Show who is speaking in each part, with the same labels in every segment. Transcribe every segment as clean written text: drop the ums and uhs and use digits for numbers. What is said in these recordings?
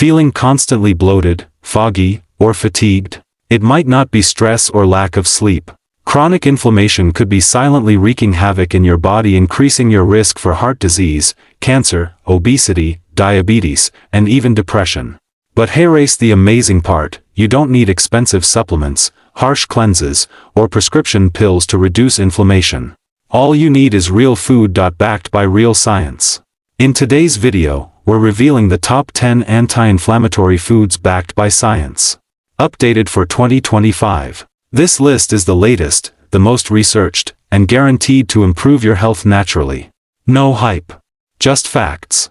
Speaker 1: Feeling constantly bloated, foggy, or fatigued? It might not be stress or lack of sleep. Chronic inflammation could be silently wreaking havoc in your body, increasing your risk for heart disease, cancer, obesity, diabetes, and even depression. But here's the amazing part: you don't need expensive supplements, harsh cleanses, or prescription pills to reduce inflammation. All you need is real food backed by real science. In today's video, we're revealing the top 10 anti-inflammatory foods backed by science. Updated for 2025. This list is the latest, the most researched, and guaranteed to improve your health naturally. No hype. Just facts.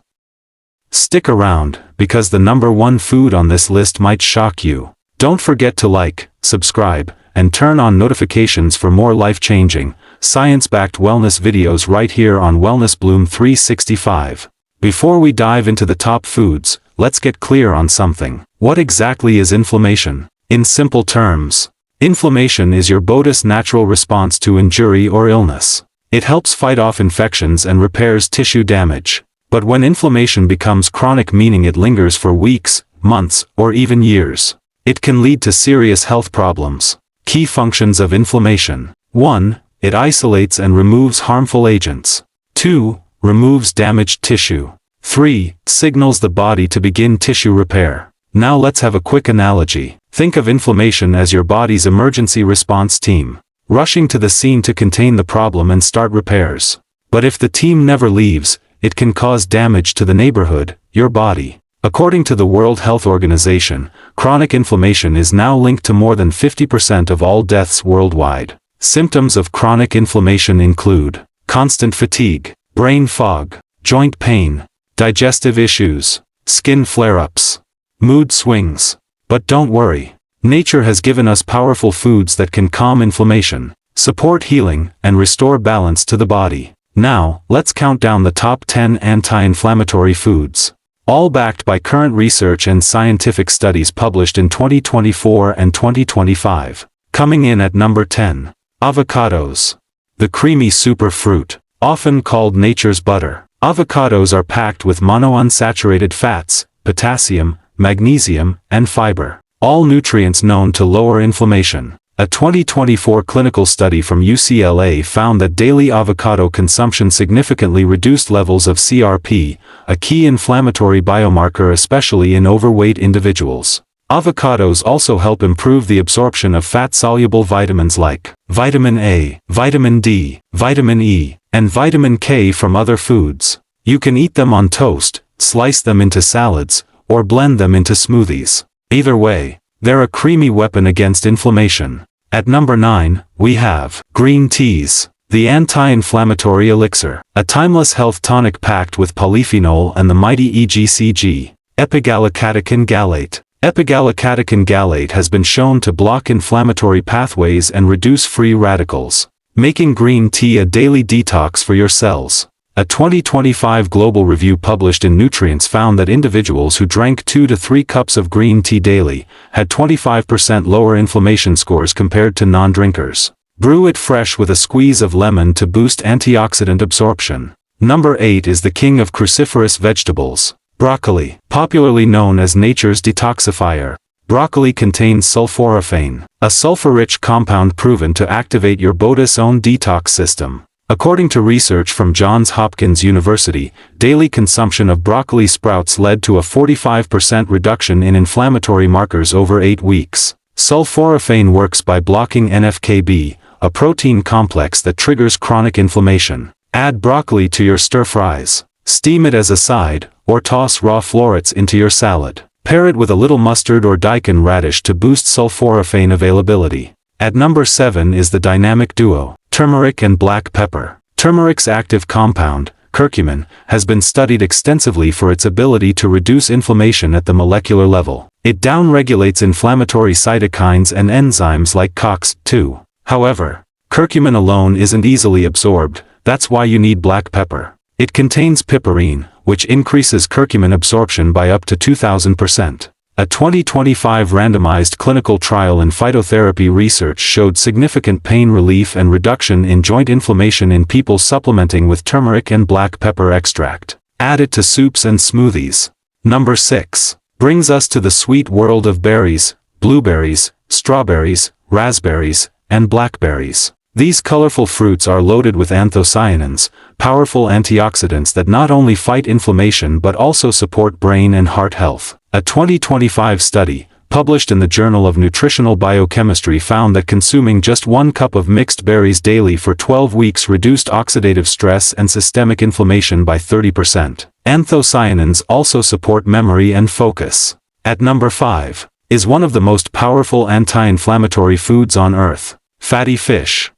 Speaker 1: Stick around, because the number one food on this list might shock you. Don't forget to like, subscribe, and turn on notifications for more life-changing, science-backed wellness videos right here on Wellness Bloom 365. Before we dive into the top foods, let's get clear on something. What exactly is inflammation? In simple terms, inflammation is your body's natural response to injury or illness. It helps fight off infections and repairs tissue damage. But when inflammation becomes chronic, meaning it lingers for weeks, months, or even years, it can lead to serious health problems. Key functions of inflammation. 1. It isolates and removes harmful agents. 2. Removes damaged tissue. 3. Signals the body to begin tissue repair. Now let's have a quick analogy. Think of inflammation as your body's emergency response team, rushing to the scene to contain the problem and start repairs. But if the team never leaves, it can cause damage to the neighborhood, your body. According to the World Health Organization, chronic inflammation is now linked to more than 50% of all deaths worldwide. Symptoms of chronic inflammation include constant fatigue, brain fog, joint pain, digestive issues, skin flare-ups, mood swings. But don't worry. Nature has given us powerful foods that can calm inflammation, support healing, and restore balance to the body. Now, let's count down the top 10 anti-inflammatory foods. All backed by current research and scientific studies published in 2024 and 2025. Coming in at number 10. Avocados. The creamy superfruit, often called nature's butter. Avocados are packed with monounsaturated fats, potassium, magnesium, and fiber, all nutrients known to lower inflammation. A 2024 clinical study from UCLA found that daily avocado consumption significantly reduced levels of CRP, a key inflammatory biomarker especially in overweight individuals. Avocados also help improve the absorption of fat-soluble vitamins like vitamin A, vitamin D, vitamin E, and vitamin K from other foods. You can eat them on toast, slice them into salads, or blend them into smoothies. Either way, they're a creamy weapon against inflammation. At number 9, we have green teas, the anti-inflammatory elixir, a timeless health tonic packed with polyphenol and the mighty EGCG, epigallocatechin gallate. Epigallocatechin gallate has been shown to block inflammatory pathways and reduce free radicals, making green tea a daily detox for your cells. A 2025 global review published in Nutrients found that individuals who drank 2 to 3 cups of green tea daily had 25% lower inflammation scores compared to non-drinkers. Brew it fresh with a squeeze of lemon to boost antioxidant absorption. Number 8 is the king of cruciferous vegetables. Broccoli. Popularly known as nature's detoxifier, broccoli contains sulforaphane, a sulfur-rich compound proven to activate your body's own detox system. According to research from Johns Hopkins University, daily consumption of broccoli sprouts led to a 45% reduction in inflammatory markers over 8 weeks. Sulforaphane works by blocking NF-κB, a protein complex that triggers chronic inflammation. Add broccoli to your stir-fries. Steam it as a side, or toss raw florets into your salad. Pair it with a little mustard or daikon radish to boost sulforaphane availability. At number 7 is the dynamic duo, turmeric and black pepper. Turmeric's active compound, curcumin, has been studied extensively for its ability to reduce inflammation at the molecular level. It downregulates inflammatory cytokines and enzymes like COX-2. However, curcumin alone isn't easily absorbed, that's why you need black pepper. It contains piperine, which increases curcumin absorption by up to 2,000%. A 2025 randomized clinical trial in phytotherapy research showed significant pain relief and reduction in joint inflammation in people supplementing with turmeric and black pepper extract. Add it to soups and smoothies. Number 6. brings us to the sweet world of berries, blueberries, strawberries, raspberries, and blackberries. These colorful fruits are loaded with anthocyanins, powerful antioxidants that not only fight inflammation but also support brain and heart health. A 2025 study, published in the Journal of Nutritional Biochemistry, found that consuming just 1 cup of mixed berries daily for 12 weeks reduced oxidative stress and systemic inflammation by 30%. Anthocyanins also support memory and focus. At number 5, is one of the most powerful anti-inflammatory foods on earth: fatty fish.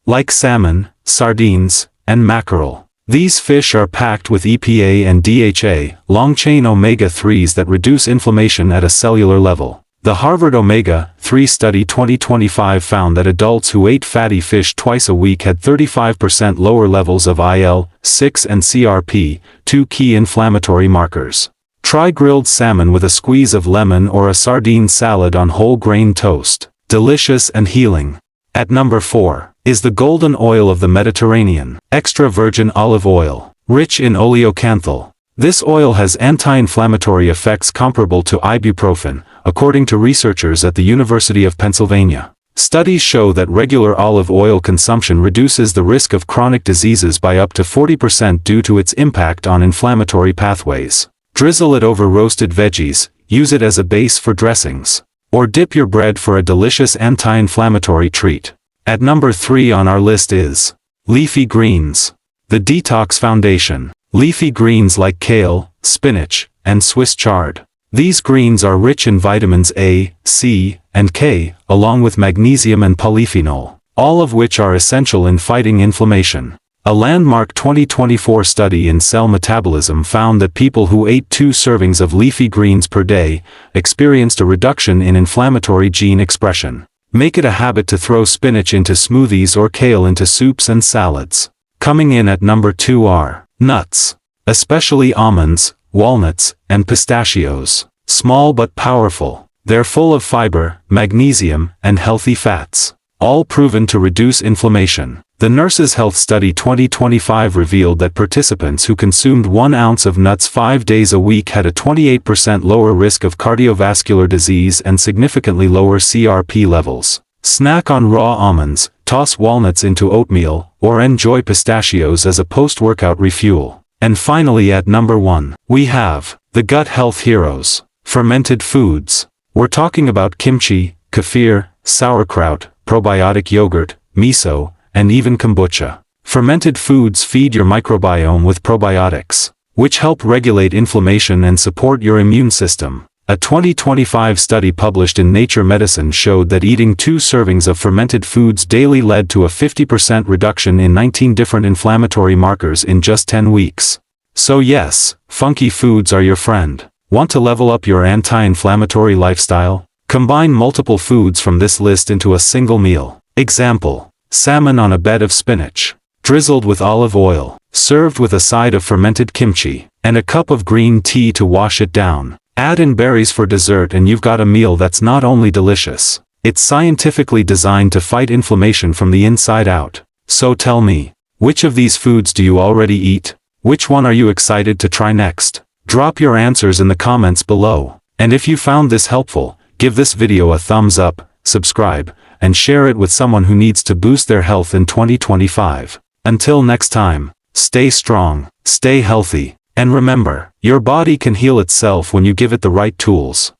Speaker 1: Like salmon, sardines, and mackerel, these fish are packed with EPA and DHA, long-chain omega-3s that reduce inflammation at a cellular level. The Harvard Omega-3 Study 2025 found that adults who ate fatty fish twice a week had 35% lower levels of IL-6 and CRP, 2 key inflammatory markers. Try grilled salmon with a squeeze of lemon or a sardine salad on whole grain toast. Delicious and healing. At number 4, is the golden oil of the Mediterranean, extra virgin olive oil, rich in oleocanthal. This oil has anti-inflammatory effects comparable to ibuprofen, according to researchers at the University of Pennsylvania. Studies show that regular olive oil consumption reduces the risk of chronic diseases by up to 40% due to its impact on inflammatory pathways. Drizzle it over roasted veggies, use it as a base for dressings, or dip your bread for a delicious anti-inflammatory treat. At number 3 on our list is leafy greens. The Detox Foundation. Leafy greens like kale, spinach, and Swiss chard. These greens are rich in vitamins A, C, and K, along with magnesium and polyphenol, all of which are essential in fighting inflammation. A landmark 2024 study in Cell Metabolism found that people who ate 2 servings of leafy greens per day experienced a reduction in inflammatory gene expression. Make it a habit to throw spinach into smoothies or kale into soups and salads. Coming in at number 2 are nuts, especially almonds, walnuts, and pistachios. Small but powerful. They're full of fiber, magnesium, and healthy fats, all proven to reduce inflammation. The Nurses' Health Study 2025 revealed that participants who consumed 1 ounce of nuts 5 days a week had a 28% lower risk of cardiovascular disease and significantly lower CRP levels. Snack on raw almonds, toss walnuts into oatmeal, or enjoy pistachios as a post-workout refuel. And finally at number 1, we have the gut health heroes, fermented foods. We're talking about kimchi, kefir, sauerkraut, probiotic yogurt, miso, and even kombucha. Fermented foods feed your microbiome with probiotics, which help regulate inflammation and support your immune system. A 2025 study published in Nature Medicine showed that eating 2 servings of fermented foods daily led to a 50% reduction in 19 different inflammatory markers in just 10 weeks. So yes, funky foods are your friend. Want to level up your anti-inflammatory lifestyle? Combine multiple foods from this list into a single meal. Example: salmon on a bed of spinach, drizzled with olive oil, served with a side of fermented kimchi, and a cup of green tea to wash it down. Add in berries for dessert and you've got a meal that's not only delicious, it's scientifically designed to fight inflammation from the inside out. So tell me, which of these foods do you already eat? Which one are you excited to try next? Drop your answers in the comments below. And if you found this helpful, give this video a thumbs up, subscribe, and share it with someone who needs to boost their health in 2025. Until next time, stay strong, stay healthy, and remember, your body can heal itself when you give it the right tools.